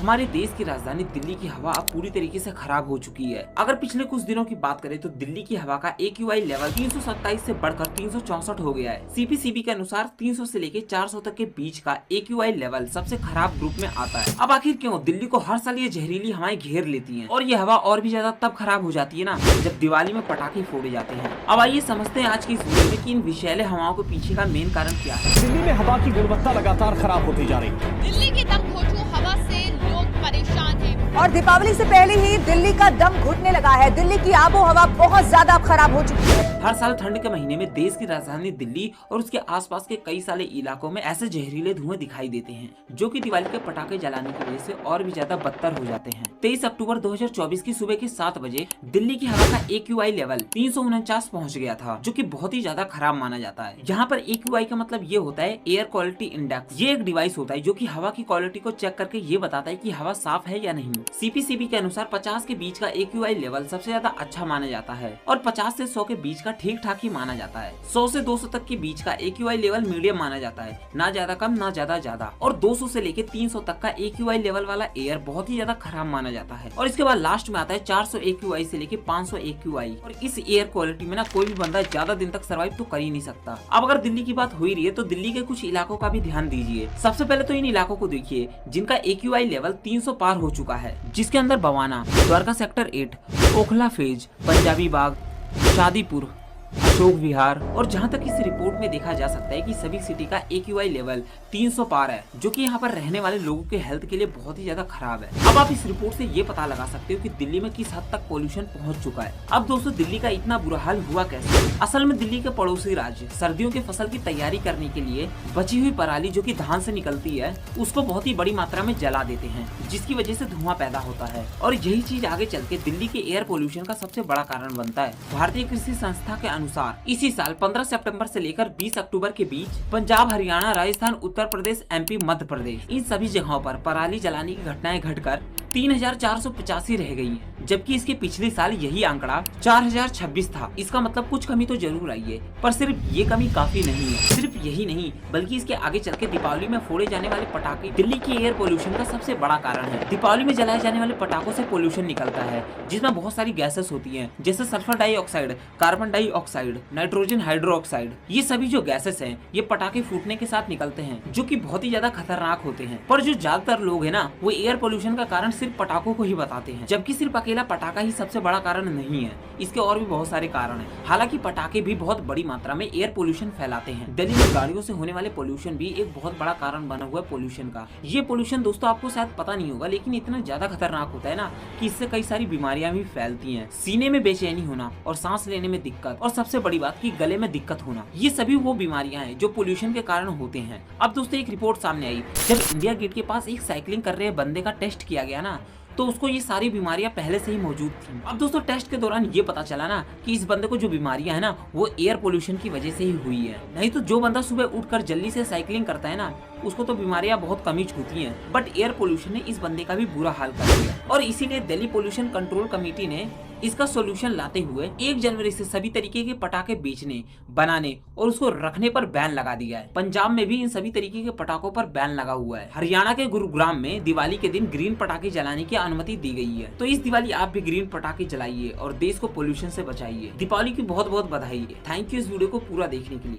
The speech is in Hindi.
हमारे देश की राजधानी दिल्ली की हवा अब पूरी तरीके से खराब हो चुकी है। अगर पिछले कुछ दिनों की बात करें तो दिल्ली की हवा का AQI लेवल 327 से बढ़कर 364 हो गया है। CPCB के अनुसार 300 से लेकर 400 तक के बीच का AQI लेवल सबसे खराब ग्रुप में आता है। अब आखिर क्यों दिल्ली को हर साल ये जहरीली हवाएं घेर लेती हैं और ये हवा और भी ज्यादा तब खराब हो जाती है ना जब दिवाली में पटाखे फोड़े जाते हैं। अब आइए समझते हैं आज की इस वीडियो में कि इन विषैले हवाओं के पीछे का मेन कारण क्या है। दिल्ली में हवा की गुणवत्ता लगातार खराब होती जा रही है। दिल्ली की दमघोंटू हवा से लोग परेशान हैं। और दीपावली से पहले ही दिल्ली का दम घुटने लगा है। दिल्ली की आबो हवा बहुत ज्यादा खराब हो चुकी है। हर साल ठंड के महीने में देश की राजधानी दिल्ली और उसके आसपास के कई सारे इलाकों में ऐसे जहरीले धुएं दिखाई देते हैं जो कि दिवाली के पटाखे जलाने की वजह से और भी ज्यादा बदतर हो जाते हैं। 23 अक्टूबर 2024 की सुबह के 7 बजे दिल्ली की हवा का AQI लेवल 349 पहुंच गया था, जो कि बहुत ही ज्यादा खराब माना जाता है। यहाँ पर AQI का मतलब ये होता है एयर क्वालिटी इंडेक्स। ये एक डिवाइस होता है जो कि हवा की क्वालिटी को चेक करके ये बताता है कि हवा साफ है या नहीं। CPCB के अनुसार 50 के बीच का AQI लेवल सबसे ज्यादा अच्छा माना जाता है और 50 से 100 के बीच का ठीक ठाक ही माना जाता है। 100 से 200 तक के बीच का AQI लेवल मीडियम माना जाता है, ना ज्यादा कम ना ज्यादा ज्यादा। और 200 से लेके 300 तक का AQI लेवल वाला एयर बहुत ही ज्यादा खराब माना जाता है। और इसके बाद लास्ट में आता है 400 AQI से लेके 500 AQI। और इस एयर क्वालिटी में ना कोई भी बंदा ज्यादा दिन तक सर्वाइव तो कर ही नहीं सकता। अब अगर दिल्ली की बात हो ही रही है तो दिल्ली के कुछ इलाकों का भी ध्यान दीजिए। सबसे पहले तो इन इलाकों को देखिए जिनका AQI लेवल 300 पार हो चुका है, जिसके अंदर बवाना, द्वारका सेक्टर 8, ओखला फेज, पंजाबी बाग, शादीपुर, अशोक विहार। और जहां तक इस रिपोर्ट में देखा जा सकता है कि सभी सिटी का AQI लेवल 300 पार है, जो कि यहाँ पर रहने वाले लोगों के हेल्थ के लिए बहुत ही ज्यादा खराब है। अब आप इस रिपोर्ट से ये पता लगा सकते हो कि दिल्ली में किस हद तक पोल्यूशन पहुंच चुका है। अब दोस्तों दिल्ली का इतना बुरा हाल हुआ कैसे? असल में दिल्ली के पड़ोसी राज्य सर्दियों के फसल की तैयारी करने के लिए बची हुई पराली जो कि धान से निकलती है उसको बहुत ही बड़ी मात्रा में जला देते हैं, जिसकी वजह से धुआं पैदा होता है। और यही चीज आगे चल के दिल्ली के एयर पोल्यूशन का सबसे बड़ा कारण बनता है। भारतीय कृषि संस्था के अनुसार इसी साल 15 सितंबर से लेकर 20 अक्टूबर के बीच पंजाब, हरियाणा, राजस्थान, उत्तर प्रदेश, MP, मध्य प्रदेश, इन सभी जगहों पर पराली जलाने की घटनाएं घटकर 3485 रह गई है, जबकि इसके पिछले साल यही आंकड़ा 4026 था। इसका मतलब कुछ कमी तो जरूर आई है, पर सिर्फ ये कमी काफी नहीं है। सिर्फ यही नहीं बल्कि इसके आगे चल के दीपावली में फोड़े जाने वाले पटाखे दिल्ली की एयर पोल्यूशन का सबसे बड़ा कारण है। दीपावली में जलाए जाने वाले पटाखों से पोल्यूशन निकलता है जिसमें बहुत सारी गैसेस होती है, जैसे sulphur dioxide, carbon dioxide, nitrogen hydroxide. ये सभी जो गैसेस हैं ये पटाखे फूटने के साथ निकलते हैं, जो कि बहुत ही ज्यादा खतरनाक होते हैं। पर जो ज्यादातर लोग हैं ना वो एयर पोल्यूशन का कारण सिर्फ पटाखों को ही बताते हैं, जबकि सिर्फ अकेला पटाखा ही सबसे बड़ा कारण नहीं है। इसके और भी बहुत सारे कारण हैं। हालांकि पटाखे भी बहुत बड़ी मात्रा में एयर पोल्यूशन फैलाते हैं। दिल्ली में गाड़ियों से होने वाले पोल्यूशन भी एक बहुत बड़ा कारण बना हुआ है पोल्यूशन का। ये पोल्यूशन दोस्तों आपको शायद पता नहीं होगा, लेकिन इतना ज्यादा खतरनाक होता है ना कि इससे कई सारी बीमारियां भी फैलती हैं। सीने में बेचैनी होना और सांस लेने में दिक्कत, और सबसे बड़ी बात कि गले में दिक्कत होना, ये सभी वो बीमारियां हैं जो पोल्यूशन के कारण होते हैं। अब दोस्तों एक रिपोर्ट सामने आई, जब इंडिया गेट के पास एक साइकिलिंग कर रहे बंदे का टेस्ट किया गया ना तो उसको ये सारी बीमारियां पहले से ही मौजूद थी। अब दोस्तों टेस्ट के दौरान ये पता चला ना कि इस बंदे को जो बीमारियां है ना वो एयर पोल्यूशन की वजह से ही हुई है। नहीं तो जो बंदा सुबह उठकर जल्दी से साइकिलिंग करता है ना उसको तो बीमारियां बहुत कम ही छूती हैं, बट एयर पोल्यूशन ने इस बंदे का भी बुरा हाल कर दिया। और इसीलिए दिल्ली पोल्यूशन कंट्रोल कमेटी ने इसका सोल्यूशन लाते हुए 1 जनवरी से सभी तरीके के पटाखे बेचने, बनाने और उसको रखने पर बैन लगा दिया है। पंजाब में भी इन सभी तरीके के पटाखों पर बैन लगा हुआ है। हरियाणा के गुरुग्राम में दिवाली के दिन ग्रीन पटाखे जलाने की अनुमति दी गई है। तो इस दिवाली आप भी ग्रीन पटाखे जलाइए और देश को पोल्यूशन से बचाइए। दीपावली की बहुत बहुत बधाई है। थैंक यू इस वीडियो को पूरा देखने के लिए।